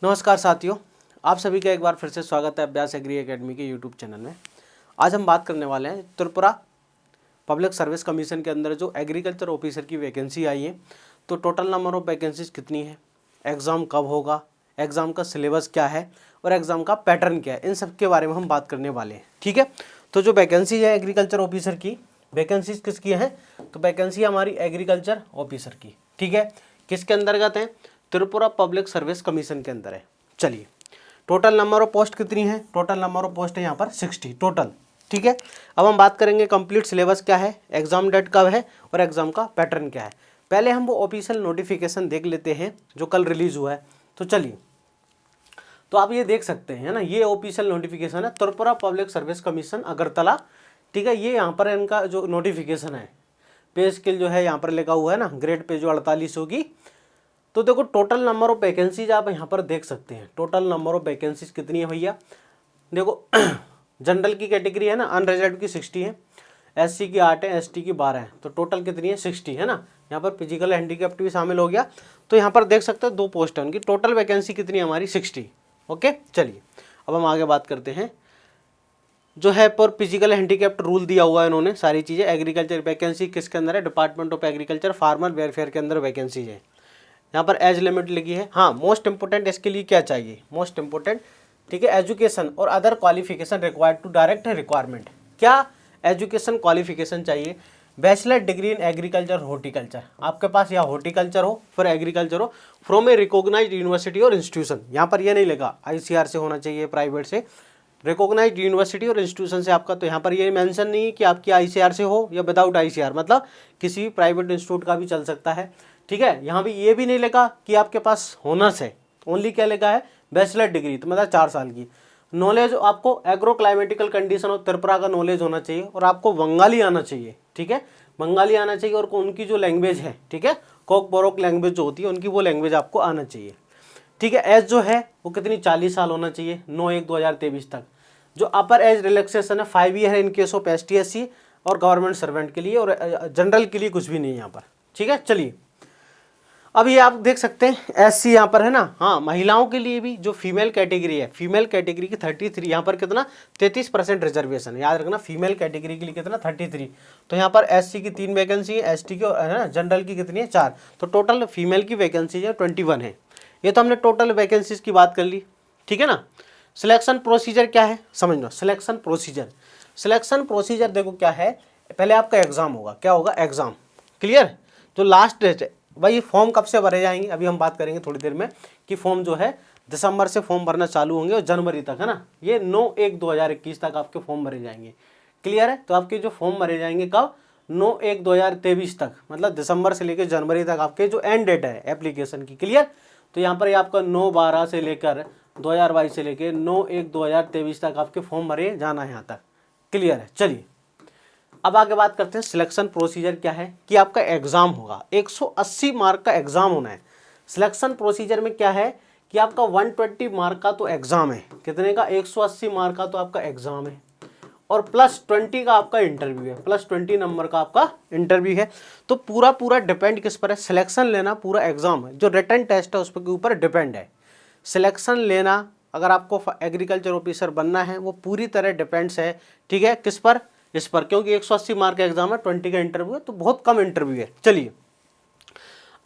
नमस्कार साथियों, आप सभी का एक बार फिर से स्वागत है अभ्यास एग्री एकेडमी के यूट्यूब चैनल में। आज हम बात करने वाले हैं त्रिपुरा पब्लिक सर्विस कमीशन के अंदर जो एग्रीकल्चर ऑफिसर की वैकेंसी आई है, तो टोटल नंबर ऑफ वैकेंसीज कितनी है, एग्ज़ाम कब होगा, एग्ज़ाम का सिलेबस क्या है और एग्ज़ाम का पैटर्न क्या है, इन सब के बारे में हम बात करने वाले हैं। ठीक है, तो जो वैकेंसी है एग्रीकल्चर ऑफिसर की, वैकेंसीज किसकी हैं, तो वैकेंसी हमारी एग्रीकल्चर ऑफिसर की। ठीक है, किसके अंतर्गत है, त्रिपुरा पब्लिक सर्विस कमीशन के अंदर है। चलिए, टोटल नंबर ऑफ पोस्ट कितनी है, टोटल नंबर ऑफ पोस्ट है यहाँ पर 60 टोटल। ठीक है, अब हम बात करेंगे कंप्लीट सिलेबस क्या है, एग्जाम डेट कब है और एग्जाम का पैटर्न क्या है। पहले हम वो ऑफिशियल नोटिफिकेशन देख लेते हैं जो कल रिलीज हुआ है। तो चलिए, तो आप ये देख सकते हैं ना, ये ऑफिशियल नोटिफिकेशन है Tripura public service commission Agartala. ठीक है, ये यहाँ पर इनका जो नोटिफिकेशन है, पे स्केल जो है यहाँ पर लिखा हुआ है ना, ग्रेड पे जो 48 होगी। तो देखो टोटल नंबर ऑफ वैकेंसीज आप यहाँ पर देख सकते हैं, टोटल नंबर ऑफ वैकेंसीज कितनी है भैया। देखो जनरल की कैटेगरी है ना, अनरिजर्व की 60 है, एससी की 8 है, एसटी की 12 है, तो टोटल कितनी है 60 है ना। यहाँ पर फिजिकल हैंडीकैप्ट भी शामिल हो गया। तो यहाँ पर देख सकते हो 2 पोस्ट है उनकी, टोटल वैकेंसी कितनी है हमारी 60। ओके, चलिए अब हम आगे बात करते हैं। जो है पर फिजिकल हैंडीकैप्ट रूल दिया हुआ है इन्होंने, सारी चीज़ें। एग्रीकल्चर वैकेंसी किसके अंदर है, department of agriculture farmer welfare के अंदर वैकेंसी है। यहाँ पर एज लिमिट लिखी है। हाँ, मोस्ट इंपोर्टेंट इसके लिए क्या चाहिए, मोस्ट इंपोर्टेंट, ठीक है, एजुकेशन और other qualification required to direct requirement. क्या एजुकेशन क्वालिफिकेशन चाहिए, bachelor degree in agriculture horticulture, आपके पास या हॉर्टिकल्चर हो फिर एग्रीकल्चर हो, फ्रॉम ए रिकॉग्नाइज्ड यूनिवर्सिटी और इंस्टीट्यूशन। यहाँ पर यह नहीं लिखा आईसीआर से होना चाहिए, प्राइवेट से, रिकॉग्नाइज्ड यूनिवर्सिटी और इंस्टीट्यूशन से आपका। तो यहाँ पर ये मेंशन नहीं है कि आपकी आईसीआर से हो या विदाउट आईसीआर, मतलब किसी भी प्राइवेट इंस्टीट्यूट का भी चल सकता है। ठीक है, यहाँ भी ये भी नहीं लिखा कि आपके पास होनर्स है, ओनली क्या लिखा है, बैचलर डिग्री, तो मतलब 4 साल की नॉलेज। आपको एग्रो क्लाइमेटिकल कंडीशन और त्रिपुरा का नॉलेज होना चाहिए और आपको बंगाली आना चाहिए। ठीक है, बंगाली आना चाहिए और उनकी जो लैंग्वेज है, ठीक है, कोक बोरोक लैंग्वेज जो होती है उनकी, वो लैंग्वेज आपको आना चाहिए। ठीक है, एज जो है वो कितनी 40 साल होना चाहिए 9/1/2023 तक। जो अपर एज रिलैक्सेशन है 5 ईयर है in case of ST SC और गवर्नमेंट सर्वेंट के लिए, और जनरल के लिए कुछ भी नहीं यहाँ पर। ठीक है, चलिए अब ये आप देख सकते हैं एससी यहाँ पर है ना। हाँ, महिलाओं के लिए भी जो फीमेल कैटेगरी है, फीमेल कैटेगरी की 33, यहाँ पर कितना 33% रिजर्वेशन, याद रखना, फीमेल कैटेगरी के लिए कितना 33। तो यहाँ पर एससी की 3 वैकेंसी है, एसटी की है ना, जनरल की कितनी है 4, तो टोटल फीमेल की वैकेंसी है 21 है। ये तो हमने टोटल वैकेंसीज की बात कर ली। ठीक है ना, सिलेक्शन प्रोसीजर क्या है समझ लो। सिलेक्शन प्रोसीजर, सिलेक्शन प्रोसीजर देखो क्या है, पहले आपका एग्जाम होगा, क्या होगा, एग्जाम, क्लियर। जो लास्ट डेट है भाई, फॉर्म कब से भरे जाएंगे, अभी हम बात करेंगे थोड़ी देर में कि फॉर्म जो है दिसंबर से फॉर्म भरना चालू होंगे और जनवरी तक, है ना, ये 9/1/2021 तक आपके फॉर्म भरे जाएंगे। क्लियर है, तो आपके जो फॉर्म भरे जाएंगे कब, 9/1/2023 तक, मतलब दिसंबर से लेकर जनवरी तक आपके जो एंड डेट है एप्लीकेशन की। क्लियर, तो यहाँ पर ये आपका 9/12 से लेकर 2022 से लेकर 9/1/2023 तक आपके फॉर्म भरे जाना है यहाँ तक। क्लियर है, चलिए अब आगे बात करते हैं। सिलेक्शन प्रोसीजर क्या है कि आपका एग्जाम होगा, 180 मार्क का एग्जाम होना है। सिलेक्शन प्रोसीजर में क्या है कि आपका 120 मार्क का तो एग्जाम है, कितने का, 180 मार्क का तो आपका एग्जाम है, और +20 का आपका इंटरव्यू है, +20 नंबर का आपका इंटरव्यू है। तो पूरा डिपेंड किस पर है, सिलेक्शन लेना पूरा एग्जाम है, जो रिटन टेस्ट है उस पर ऊपर डिपेंड है। सिलेक्शन लेना, अगर आपको एग्रीकल्चर ऑफिसर बनना है, वो पूरी तरह डिपेंड्स है, ठीक है, किस पर, इस पर, क्योंकि 180 मार्क का एग्जाम है, 20 का इंटरव्यू है, तो बहुत कम इंटरव्यू है। चलिए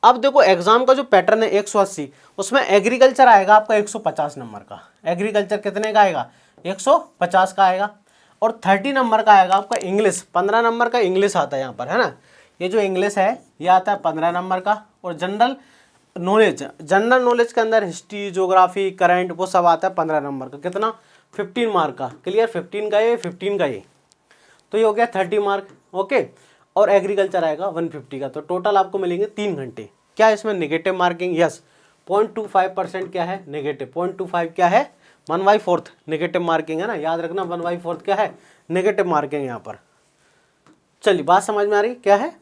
अब देखो एग्जाम का जो पैटर्न है 180, उसमें एग्रीकल्चर आएगा आपका 150 नंबर का, एग्रीकल्चर कितने का आएगा, 150 का आएगा, और 30 नंबर का आएगा आपका इंग्लिश, 15 नंबर का इंग्लिश आता है यहाँ पर, है ना, ये जो इंग्लिश है ये आता है 15 नंबर का। और जनरल नॉलेज, जनरल नॉलेज के अंदर हिस्ट्री, ज्योग्राफी, करंट, वो सब आता है 15 नंबर का, कितना 15 मार्क का। क्लियर, 15 का ये, 15 का ये, तो ये हो गया 30 मार्क। ओके, और एग्रीकल्चर आएगा 150 का, तो टोटल आपको मिलेंगे 3 घंटे। क्या इसमें नेगेटिव मार्किंग, यस, 0.25% क्या है नेगेटिव, 0.25 क्या है 1/4 नेगेटिव मार्किंग, है ना, याद रखना 1/4 क्या है नेगेटिव मार्किंग यहाँ पर। चलिए बात समझ में आ रही क्या है।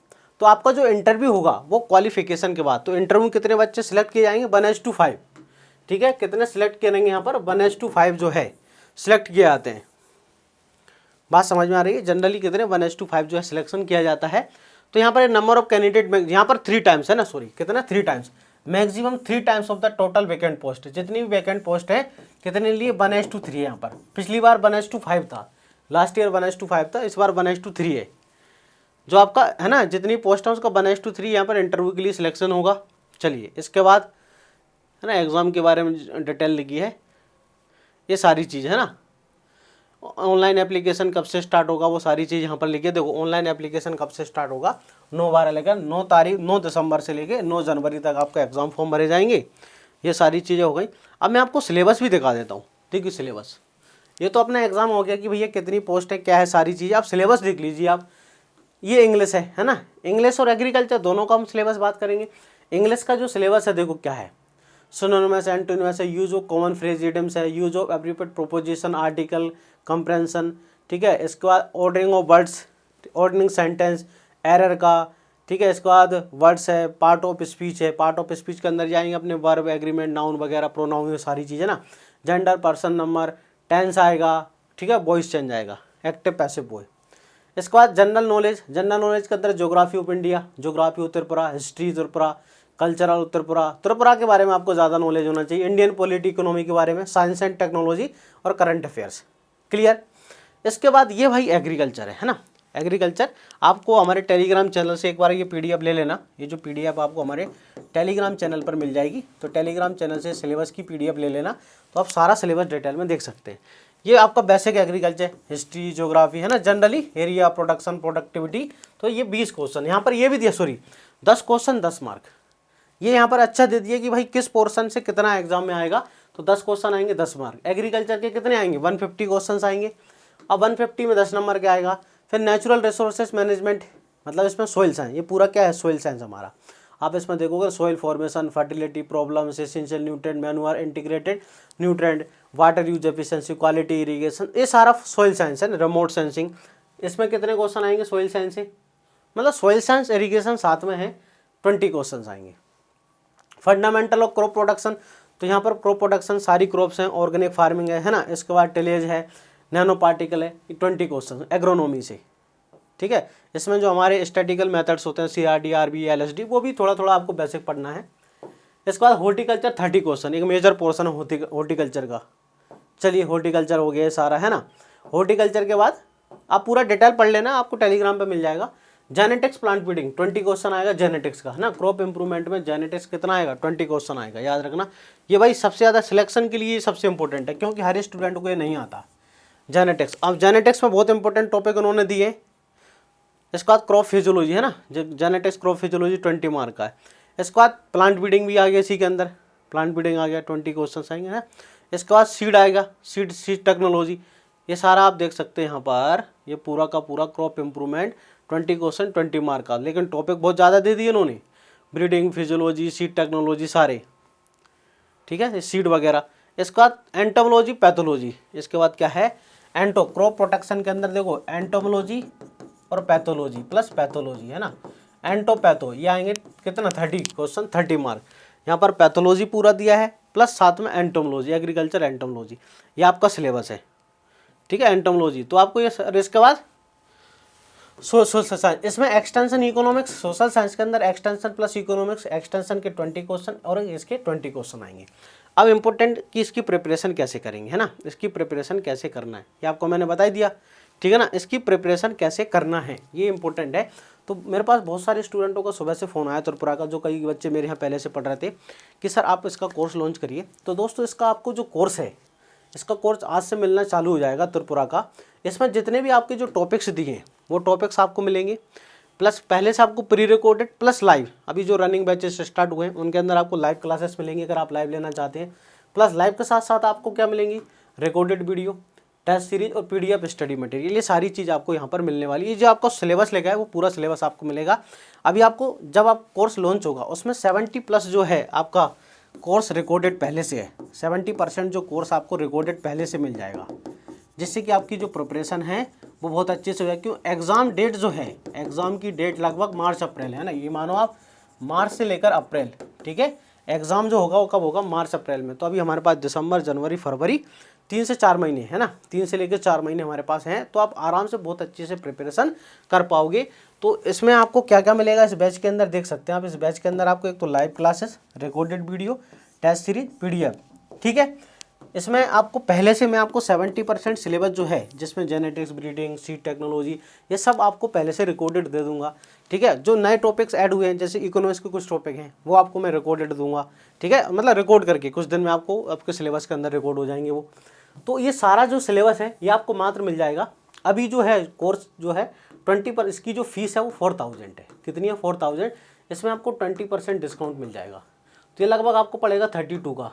तो आपका जो इंटरव्यू होगा वो क्वालिफिकेशन के बाद, तो इंटरव्यू कितने बच्चे सिलेक्ट किए जाएंगे, 1:5। ठीक है, कितने सिलेक्ट करेंगे यहाँ पर, 1:5 जो है सिलेक्ट किए जाते हैं। बात समझ में आ रही है, जनरली कितने 1:5 जो है सिलेक्शन किया जाता है। तो यहाँ पर नंबर ऑफ कैंडिडेट में यहाँ पर 3 टाइम्स है ना, सॉरी कितना 3 times, maximum 3 times of the total vacant post. जितनी भी वैकेंट पोस्ट है कितने लिए 1:3 है यहाँ पर। पिछली बार 1:5 था, लास्ट ईयर 1:5 था, इस बार 1:3 है। जो आपका है ना जितनी पोस्ट है उसका 1:3 यहाँ पर इंटरव्यू के लिए सिलेक्शन होगा। चलिए इसके बाद है ना एग्ज़ाम के बारे में डिटेल लिखी है, ये सारी चीज़ है ना। ऑनलाइन एप्लीकेशन कब से स्टार्ट होगा वो सारी चीज़ यहाँ पर लिखी है। देखो ऑनलाइन एप्लीकेशन कब से स्टार्ट होगा, 9/12 लेकर 9 दिसंबर से लेकर 9 जनवरी तक आपका एग्ज़ाम फॉर्म भरे जाएंगे। ये सारी चीज़ें हो गई। अब मैं आपको सिलेबस भी दिखा देता हूँ। ठीक है, सिलेबस ये तो अपना एग्ज़ाम हो गया कि भैया कितनी पोस्ट है क्या है सारी चीज़ें। आप सिलेबस देख लीजिए आप। ये इंग्लिश है ना, इंग्लिश और एग्रीकल्चर दोनों का हम सिलेबस बात करेंगे। इंग्लिश का जो सिलेबस है देखो क्या है, सिनोनिमस एंटोनिमस है, use of common phrase idioms है, use of appropriate proposition article comprehension. ठीक है, इसके बाद ordering of words, ordering sentence, error का। ठीक है, इसके बाद वर्ड्स है, पार्ट ऑफ स्पीच है, पार्ट ऑफ स्पीच के अंदर जाएंगे अपने वर्ब, एग्रीमेंट, नाउन वगैरह, प्रोनाउन, ये सारी चीज़ें ना। जेंडर, पर्सन नंबर, टेंस आएगा। ठीक है, वॉइस चेंज आएगा, एक्टिव पैसिव वॉइस। इसके बाद जनरल नॉलेज, जनरल नॉलेज के अंदर geography of India, geography Uttar Tripura, history Tripura, cultural Uttar Tripura, Tripura के बारे में आपको ज़्यादा नॉलेज होना चाहिए, इंडियन पॉलिटी इकोनॉमी के बारे में, साइंस एंड टेक्नोलॉजी और करंट अफेयर्स। क्लियर। इसके बाद ये भाई एग्रीकल्चर है ना। एग्रीकल्चर आपको हमारे टेलीग्राम चैनल से एक बार ये पीडीएफ ले लेना। ये जो पीडीएफ आपको हमारे टेलीग्राम चैनल पर मिल जाएगी, तो टेलीग्राम चैनल से सिलेबस की पीडीएफ ले लेना, तो आप सारा सिलेबस डिटेल में देख सकते हैं। ये आपका बेसिक एग्रीकल्चर, हिस्ट्री, ज्योग्राफी है ना, जनरली एरिया, प्रोडक्शन, प्रोडक्टिविटी। तो ये 20 क्वेश्चन यहाँ पर ये भी दिया, सॉरी 10 क्वेश्चन 10 मार्क। ये यहाँ पर अच्छा दे दिया कि भाई किस पोर्शन से कितना एग्जाम में आएगा, तो 10 क्वेश्चन आएंगे 10 मार्क। एग्रीकल्चर के कितने आएंगे 150 क्वेश्चन आएंगे। अब 150 में 10 नंबर के आएगा। फिर नेचुरल रिसोर्सेज मैनेजमेंट, मतलब इसमें सोइल साइंस, ये पूरा क्या है सोइल साइंस हमारा। आप इसमें देखोगे soil formation, fertility problems, essential nutrient, manure, integrated nutrient, water use efficiency, quality irrigation, ये सारा सोइल साइंस है। रिमोट सेंसिंग, इसमें कितने क्वेश्चन आएंगे सोइल साइंस से, मतलब सोइल साइंस इरिगेशन साथ में है, 20 क्वेश्चन आएंगे। फंडामेंटल ऑफ क्रॉप प्रोडक्शन, तो यहाँ पर क्रॉप प्रोडक्शन सारी क्रॉप्स हैं, ऑर्गेनिक फार्मिंग है ना। इसके बाद टिलेज है, नैनो पार्टिकल है, 20 क्वेश्चन एग्रोनॉमी से। ठीक है, इसमें जो हमारे स्टैटिकल मेथड्स होते हैं CRD, RB, LSD, वो भी थोड़ा थोड़ा आपको बेसिक पढ़ना है। इसके बाद हॉर्टिकल्चर 30 क्वेश्चन, एक मेजर पोर्शन है हॉर्टिकल्चर का। चलिए हॉर्टिकल्चर हो गया सारा है ना। हॉर्टिकल्चर के बाद आप पूरा डिटेल पढ़ लेना, आपको टेलीग्राम पे मिल जाएगा। जेनेटिक्स प्लांट ब्रीडिंग 20 क्वेश्चन आएगा जेनेटिक्स का है ना। क्रॉप इंप्रूवमेंट में जेनेटिक्स कितना आएगा 20 क्वेश्चन आएगा, याद रखना। ये भाई सबसे ज़्यादा सिलेक्शन के लिए सबसे इंपॉर्टेंट है, क्योंकि हर स्टूडेंट को ये नहीं आता जेनेटिक्स। अब जेनेटिक्स में बहुत इंपॉर्टेंट टॉपिक उन्होंने दिए। इसके बाद क्रॉप फिजियोलॉजी है ना, जेनेटिक्स क्रॉप फिजियोलॉजी 20 मार्क का है। इसके बाद प्लांट ब्रीडिंग भी आ गया इसी के अंदर, प्लांट ब्रीडिंग आ गया 20 क्वेश्चन आएंगे ना। इसके बाद सीड आएगा, सीड टेक्नोलॉजी, ये सारा आप देख सकते हैं यहाँ पर। ये पूरा का पूरा क्रॉप इंप्रूवमेंट 20 क्वेश्चन 20 मार्क का, लेकिन टॉपिक बहुत ज़्यादा दे दिए उन्होंने, ब्रीडिंग, फिजियोलॉजी, सीड टेक्नोलॉजी सारे। ठीक है, सीड वगैरह। इसके बाद एंटोमोलॉजी, पैथोलॉजी। इसके बाद क्या है एंटो, क्रॉप प्रोटेक्शन के अंदर देखो एंटोमोलॉजी और पैथोलॉजी प्लस पैथोलॉजी है ना। एंटो पैथो ये आएंगे कितना 30 क्वेश्चन 30 मार्क। यहाँ पर पैथोलॉजी पूरा दिया है प्लस साथ में एंटोमोलॉजी, एग्रीकल्चर एंटोमोलॉजी, ये आपका सिलेबस है। ठीक है, एंटोमोलॉजी तो आपको ये। इसके बाद सोशल साइंस, इसमें एक्सटेंशन इकोनॉमिक्स, सोशल साइंस के अंदर एक्सटेंशन प्लस इकोनॉमिक्स, एक्सटेंशन के 20 क्वेश्चन और इसके 20 क्वेश्चन आएंगे। अब इम्पोर्टेंट कि इसकी प्रिपरेशन कैसे करेंगे है ना, इसकी प्रिपरेशन कैसे करना है ये आपको मैंने बता दिया। ठीक है ना, इसकी प्रिपरेशन कैसे करना है ये इंपॉर्टेंट है। तो मेरे पास बहुत सारे स्टूडेंटों का सुबह से फ़ोन आया त्रिपुरा का, जो कई बच्चे मेरे यहाँ पहले से पढ़ रहे थे कि सर आप इसका कोर्स लॉन्च करिए। तो दोस्तों इसका आपको जो कोर्स है, इसका कोर्स आज से मिलना चालू हो जाएगा त्रिपुरा का। इसमें जितने भी आपके जो टॉपिक्स दिए हैं वो टॉपिक्स आपको मिलेंगे, प्लस पहले से आपको प्री रिकॉर्डेड प्लस लाइव। अभी जो रनिंग बैचेस स्टार्ट हुए हैं उनके अंदर आपको लाइव क्लासेस मिलेंगी अगर आप लाइव लेना चाहते हैं। प्लस लाइव के साथ साथ आपको क्या मिलेंगी, रिकॉर्डेड वीडियो, टेस्ट सीरीज और PDF स्टडी मटेरियल, ये सारी चीज़ आपको यहाँ पर मिलने वाली है। ये जो आपका सिलेबस लेगा है वो पूरा सिलेबस आपको मिलेगा। अभी आपको जब आप कोर्स लॉन्च होगा उसमें 70+ जो है आपका कोर्स रिकॉर्डेड पहले से है, 70% जो कोर्स आपको रिकॉर्डेड पहले से मिल जाएगा, जिससे कि आपकी जो प्रिपरेशन है वो बहुत अच्छे से हो जाए। क्यों, एग्ज़ाम डेट जो है, एग्ज़ाम की डेट लगभग मार्च अप्रैल है ना, ये मानो आप मार्च से लेकर अप्रैल। ठीक है, एग्ज़ाम जो होगा वो कब होगा, मार्च अप्रैल में। तो अभी हमारे पास दिसंबर, जनवरी, फरवरी, 3 से 4 महीने है ना, 3 से लेकर 4 महीने हमारे पास हैं, तो आप आराम से बहुत अच्छे से प्रिपरेशन कर पाओगे। तो इसमें आपको क्या क्या मिलेगा इस बैच के अंदर देख सकते हैं आप। इस बैच के अंदर आपको एक तो live classes, recorded video, test series, PDF, ठीक है। इसमें आपको पहले से मैं आपको 70% सिलेबस जो है, जिसमें जेनेटिक्स, ब्रीडिंग, सीड टेक्नोलॉजी, ये सब आपको पहले से रिकॉर्डेड दे दूंगा, ठीक है। जो नए टॉपिक्स ऐड हुए हैं, जैसे इकोनॉमिक्स के कुछ टॉपिक हैं, वो आपको मैं रिकॉर्डेड दूंगा, ठीक है। मतलब रिकॉर्ड करके कुछ दिन में आपको आपके सिलेबस के अंदर रिकॉर्ड हो जाएंगे वो। तो ये सारा जो सिलेबस है ये आपको मात्र मिल जाएगा अभी जो है कोर्स जो है 20 इसकी जो फीस है वो 4000 है। कितनी है? 4000। इसमें आपको 20% डिस्काउंट मिल जाएगा, तो ये लगभग आपको पड़ेगा 32 का,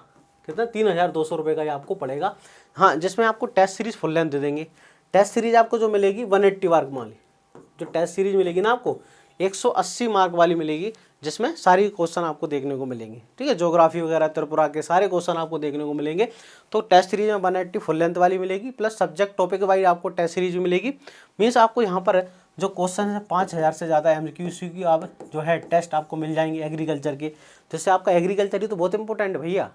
कितना 3200 रुपये का ये आपको पड़ेगा। हाँ, जिसमें आपको टेस्ट सीरीज फुल लेंथ दे देंगे। टेस्ट सीरीज आपको जो मिलेगी 180 मार्क वाली, जो टेस्ट सीरीज मिलेगी ना आपको 180 मार्क वाली मिलेगी, जिसमें सारी क्वेश्चन आपको देखने को मिलेंगे, ठीक है। ज्योग्राफी वगैरह त्रिपुरा के सारे क्वेश्चन आपको देखने को मिलेंगे। तो टेस्ट सीरीज में 180 फुल लेंथ वाली मिलेगी, प्लस सब्जेक्ट टॉपिक वाइज आपको टेस्ट सीरीज मिलेगी। मीन्स आपको यहाँ पर जो क्वेश्चन है 5000 से ज़्यादा MCQ की आप जो है टेस्ट आपको मिल जाएंगे एग्रीकल्चर के। जैसे आपका एग्रीकल्चर ही तो बहुत इंपॉर्टेंट है भैया,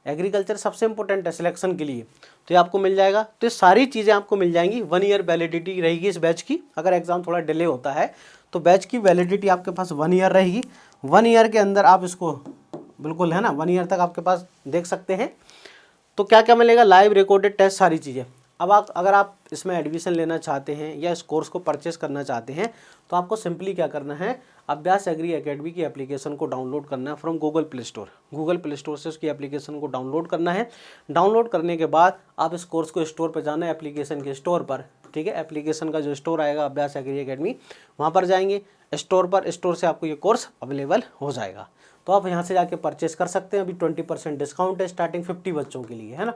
एग्रीकल्चर सबसे इंपॉर्टेंट है सिलेक्शन के लिए, तो ये आपको मिल जाएगा। तो ये सारी चीज़ें आपको मिल जाएंगी। 1 ईयर वैलिडिटी रहेगी इस बैच की। अगर एग्जाम थोड़ा डिले होता है तो बैच की वैलिडिटी आपके पास 1 ईयर रहेगी। 1 ईयर के अंदर आप इसको बिल्कुल है ना 1 ईयर तक आपके पास देख सकते हैं। तो क्या क्या मिलेगा? लाइव रिकॉर्डेड टेस्ट, सारी चीज़ें। अब आप अगर आप इसमें एडमिशन लेना चाहते हैं या इस कोर्स को परचेस करना चाहते हैं तो आपको सिंपली क्या करना है, अभ्यास एग्री एकेडमी की एप्लीकेशन को डाउनलोड करना है from Google play store. Google play store से उसकी एप्लीकेशन को डाउनलोड करना है। डाउनलोड करने के बाद आप इस कोर्स को स्टोर पर जाना है, एप्लीकेशन के स्टोर पर, ठीक है। एप्लीकेशन का जो स्टोर आएगा अभ्यास एग्री एकेडमी, वहाँ पर जाएंगे स्टोर पर, स्टोर से आपको ये कोर्स अवेलेबल हो जाएगा। तो आप यहाँ से जाके परचेस कर सकते हैं। अभी 20% डिस्काउंट है स्टार्टिंग 50 बच्चों के लिए, है ना।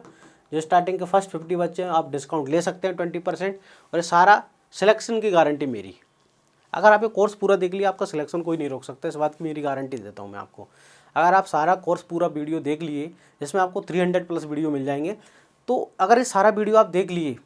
जो स्टार्टिंग के फर्स्ट 50 बच्चे हैं आप डिस्काउंट ले सकते हैं 20%। और ये सारा सिलेक्शन की गारंटी मेरी। अगर आप ये कोर्स पूरा देख लिया आपका सिलेक्शन कोई नहीं रोक सकता, इस बात की मेरी गारंटी देता हूँ मैं आपको। अगर आप सारा कोर्स पूरा वीडियो देख लिए, जिसमें आपको 300+ वीडियो मिल जाएंगे, तो अगर ये सारा वीडियो आप देख लिए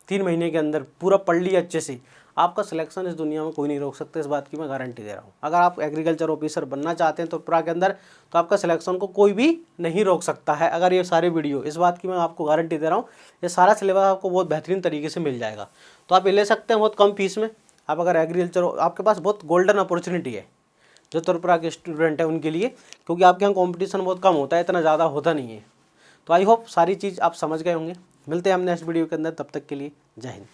3 महीने के अंदर, पूरा पढ़ लिया अच्छे से, आपका सिलेक्शन इस दुनिया में कोई नहीं रोक सकता, इस बात की मैं गारंटी दे रहा हूँ। अगर आप एग्रीकल्चर ऑफिसर बनना चाहते हैं त्रिपुरा के अंदर, तो आपका सिलेक्शन को कोई भी नहीं रोक सकता है। अगर ये सारे वीडियो, इस बात की मैं आपको गारंटी दे रहा हूँ, ये सारा सिलेबस आपको बहुत बेहतरीन तरीके से मिल जाएगा। तो आप ये ले सकते हैं बहुत कम फीस में। आप अगर एग्रीकल्चर, आपके पास बहुत गोल्डन अपॉर्चुनिटी है जो त्रिपुरा के स्टूडेंट हैं उनके लिए, क्योंकि आपके यहाँ कॉम्पिटिशन बहुत कम होता है, इतना ज़्यादा होता नहीं है। तो आई होप सारी चीज़ आप समझ गए होंगे। मिलते हैं हम नेक्स्ट वीडियो के अंदर, तब तक के लिए जय हिंद।